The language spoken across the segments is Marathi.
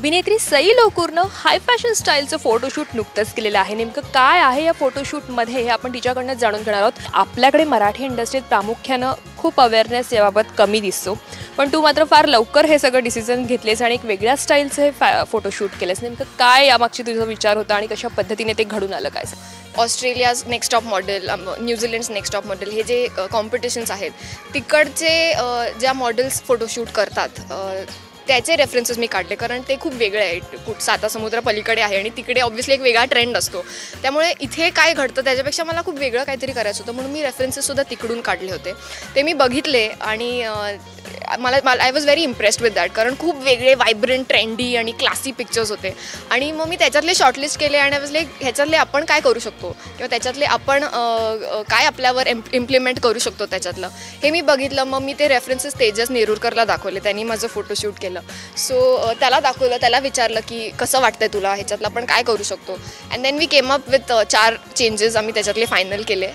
अभिनेत्री सई लोकूरनं हाय फॅशन स्टाईलचं फोटोशूट नुकतंच केलेलं आहे. नेमकं काय आहे या फोटोशूटमध्ये हे आपण तिच्याकडनं जाणून घेणार आहोत. आपल्याकडे मराठी इंडस्ट्रीत प्रामुख्यानं खूप अवेअरनेस याबाबत कमी दिसतो, पण तू मात्र फार लवकर हे सगळं डिसिजन घेतलेस आणि एक वेगळ्या स्टाईलचं हे फोटोशूट केलंस. नेमकं काय यामागची तुझा विचार होता आणि कशा पद्धतीने ते घडून आलं काय? Australia's next top model, New Zealand's next top model हे जे कॉम्पिटिशन्स आहेत तिकडचे ज्या मॉडेल्स फोटोशूट करतात त्याचे रेफरन्सेस मी काढले, कारण ते खूप वेगळे आहे. साता समुद्र पलीकडे आहे आणि तिकडे ऑब्व्हियसली एक वेगळा ट्रेंड असतो. त्यामुळे इथे काय घडतं त्याच्यापेक्षा मला खूप वेगळं काहीतरी करायचं होतं, म्हणून मी रेफरन्सेससुद्धा तिकडून काढले होते. ते मी बघितले आणि मला I was very impressed with that, कारण खूप वेगळे व्हायब्रंट ट्रेंडी आणि क्लासी पिक्चर्स होते. आणि मग मी त्याच्यातले शॉर्टलिस्ट केले आणि आय वॉज लाईक ह्याच्यातले आपण काय करू शकतो किंवा त्याच्यातले आपण काय आपल्यावर इम्प्लिमेंट करू शकतो त्याच्यातलं हे मी बघितलं. मग मी ते रेफरन्सेस तेजस नेरुरकरला दाखवले, त्यांनी माझं फोटोशूट केलं. सो त्याला दाखवलं, त्याला विचारलं की कसं वाटतंय तुला, ह्याच्यातलं आपण काय करू शकतो. And then we came up with 4 changes आम्ही त्याच्यातले फायनल केले.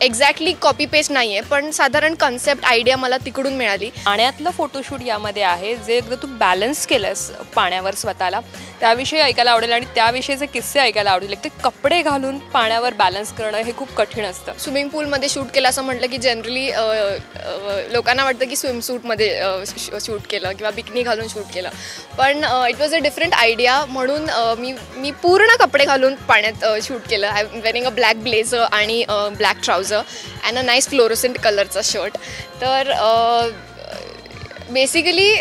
एक्झॅक्टली कॉपी पेस्ट नाही आहे, पण साधारण कन्सेप्ट आयडिया मला तिकडून मिळाली. पाण्यातलं फोटोशूट यामध्ये आहे, जे एकदा तू बॅलन्स केलंस पाण्यावर स्वतःला, त्याविषयी ऐकायला आवडेल आणि त्याविषयीचे किस्से ऐकायला आवडेल. ते कपडे घालून पाण्यावर बॅलन्स करणं हे खूप कठीण असतं. स्विमिंग पूलमध्ये शूट केलं असं म्हटलं की जनरली लोकांना वाटतं की स्विमसूटमध्ये शूट केलं किंवा बिकनी घालून शूट केलं, पण it was a different idea. म्हणून मी पूर्ण कपडे घालून पाण्यात शूट केलं. I am wearing a black blazer आणि black trouser and a nice fluorescent कलरचा शर्ट. तर बेसिकली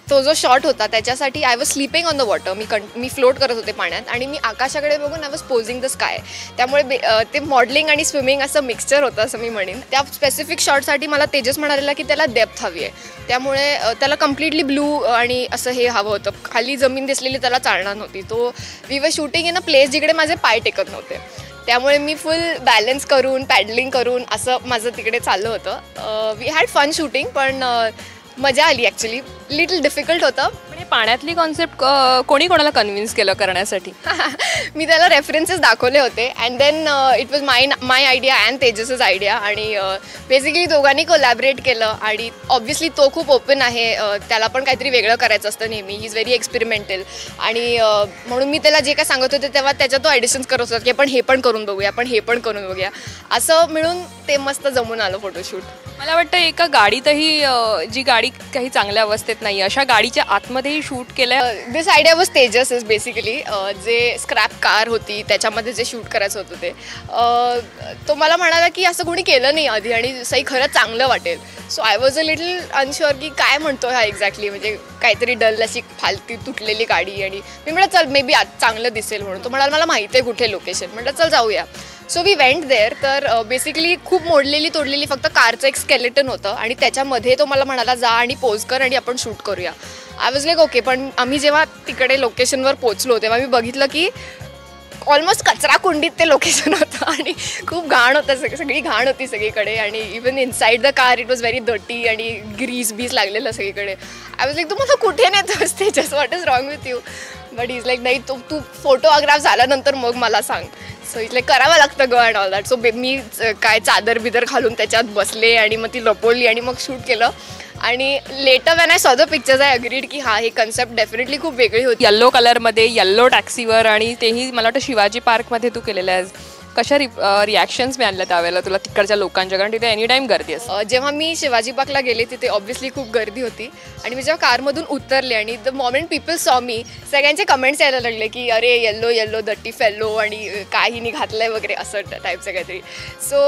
तो जो शॉट होता त्याच्यासाठी I was sleeping on the water. मी फ्लोट करत होते पाण्यात आणि मी आकाशाकडे बघून I was posing the sky. त्यामुळे ते मॉडलिंग आणि स्विमिंग असं मिक्सचर होतं असं मी म्हणेन. त्या स्पेसिफिक शॉटसाठी मला तेजस म्हणालेला की त्याला डेप्थ हवी आहे, त्यामुळे त्याला कम्प्लिटली ब्लू आणि असं हे हवं होतं. खाली जमीन दिसलेली त्याला चालणार नव्हती. तो we were shooting in a place जिकडे माझे पाय टेकत नव्हते, त्यामुळे मी फुल बॅलन्स करून पॅडलिंग करून असं माझं तिकडे चाललं होतं. वी हॅड फन शूटिंग, पण मजा आली. ॲक्च्युली लिटल डिफिकल्ट होतं. म्हणजे पाण्यातली कॉन्सेप्ट कोणी कोणाला कन्व्हिन्स केलं करण्यासाठी? मी त्याला रेफरन्सेस दाखवले होते and then it was my idea and तेजसच आयडिया आणि बेसिकली दोघांनी कोलॅबरेट केलं. आणि ऑब्व्हियसली तो खूप ओपन आहे, त्याला पण काहीतरी वेगळं करायचं असतं नेहमी. ही इज व्हेरी एक्सपेरिमेंटल आणि म्हणून मी त्याला जे काय सांगत होते तेव्हा त्याच्यात तो ॲडिशन्स करत होता की आपण हे पण करून बघूया, आपण हे पण करून बघूया. असं मिळून ते मस्त जमून आलं फोटोशूट. मला वाटतं एका गाडीतही जी गाडी काही चांगल्या अवस्थेत नाही अशा गाडीच्या आतमध्येही शूट केलं. This idea was Tejas is basically. जे स्क्रॅप कार होती त्याच्यामध्ये जे शूट करायचं होतं ते तो मला म्हणाला की असं कोणी केलं नाही आधी आणि सही खरंच चांगलं वाटेल. So I was a little unsure की काय म्हणतो हा एक्झॅक्टली, म्हणजे काहीतरी डल अशी फालती तुटलेली गाडी. आणि मी म्हटलं चल मे बी चांगलं दिसेल म्हणून. तो म्हणाला मला माहिती आहे कुठे लोकेशन. म्हटलं चल जाऊया. So we went there. तर बेसिकली खूप मोडलेली तोडलेली फक्त कारचं एक स्केलेटन होतं आणि त्याच्यामध्ये तो मला म्हणाला जा आणि पोज कर आणि आपण शूट करूया. I was like okay. पण आम्ही जेव्हा तिकडे लोकेशनवर पोचलो तेव्हा मी बघितलं की ऑलमोस्ट कचरा कुंडीत ते लोकेशन होतं आणि खूप घाण होतं, सगळी घाण होती सगळीकडे. आणि even inside the car it was very dirty आणि ग्रीस बीस लागलेलं सगळीकडे. आय वॉज लाईक तू मला कुठे नेतोस Tejas, what is wrong with you. But is like नाही तू फोटोग्राफ झाल्यानंतर मग मला सांग. सो इथले करावं लागतं ग अँड ऑल दॅट. सो मी काय चादर बिदर घालून त्याच्यात बसले आणि मग ती लपवली आणि मग शूट केलं. आणि letter when I saw the pictures I agreed की हा हे कन्सेप्ट डेफिनेटली खूप वेगळी होती. येल्लो कलरमध्ये येल्लो टॅक्सीवर आणि तेही मला वाटतं शिवाजी पार्कमध्ये तू केलेलं आहेस. कशा रिॲक्शन्स मिळाल्या त्यावेळेला तुला तिकडच्या लोकांच्या, कारण तिथे एनी टाईम गर्दी असते? जेव्हा मी शिवाजी पार्कला गेले तिथे ऑब्व्हियसली खूप गर्दी होती आणि मी जेव्हा कारमधून उतरले आणि the moment people saw me, सगळ्यांचे कमेंट्स यायला लागले की अरे येल्लो येल्लो दट्टी फेल्लो आणि काहीनी घातलं आहे वगैरे असं टाईपचं काहीतरी. So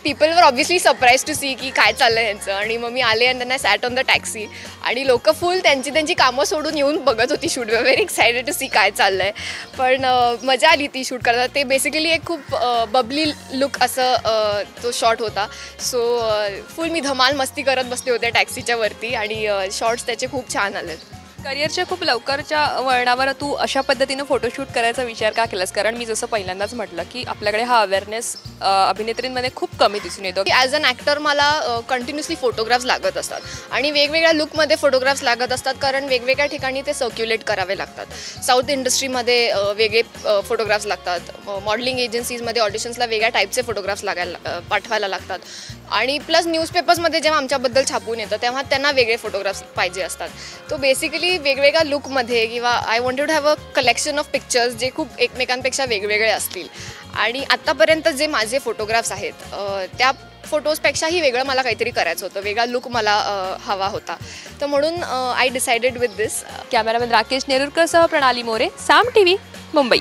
people were obviously surprise to see की काय चाललं आहे यांचं. आणि मग मी आले आणि त्यांना सॅट ऑन द टॅक्सी आणि लोकं फुल त्यांची कामं सोडून येऊन बघत होती shoot. Very excited to see काय चाललं आहे. पण मजा आली ती शूट करता. ते बेसिकली एक खूप बबली लुक असं तो शॉट होता. सो फुल मी धमाल मस्ती करत बसले होते टॅक्सीच्या वरती आणि शॉट्स त्याचे खूप छान आलेत. करिअरच्या खूप लवकरच्या वळणावर तू अशा पद्धतीनं फोटोशूट करायचा विचार का केलास? कारण मी जसं पहिल्यांदाच म्हटलं की आपल्याकडे हा अवेअरनेस अभिनेत्रींमध्ये खूप कमी दिसून येतो. ॲज अन ॲक्टर मला कंटिन्युअसली फोटोग्राफ्स लागत असतात आणि वेगवेगळ्या लुकमध्ये फोटोग्राफ्स लागत असतात, कारण वेगवेगळ्या ठिकाणी ते सर्क्युलेट करावे लागतात. साऊथ इंडस्ट्रीमध्ये वेगळे फोटोग्राफ्स लागतात, मॉडेलिंग एजन्सीजमध्ये ऑडिशन्सला वेगळ्या टाईपचे फोटोग्राफ्स पाठवायला लागतात. आणि प्लस न्यूजपेपर्समध्ये जेव्हा आमच्याबद्दल छापून येतं तेव्हा त्यांना वेगळे फोटोग्राफ्स पाहिजे असतात. तो बेसिकली वेगवेगळ्या लुकमध्ये किंवा I wanted to have a collection of pictures जे खूप एकमेकांपेक्षा वेगवेगळे असतील. आणि आत्तापर्यंत जे माझे फोटोग्राफ्स आहेत त्या फोटोजपेक्षाही वेगळं मला काहीतरी करायचं होतं, वेगळा लुक मला हवा होता. तर म्हणून I decided with this. Cameraman Rakesh Nerurkar सह प्रणाली मोरे, साम टीव्ही, मुंबई.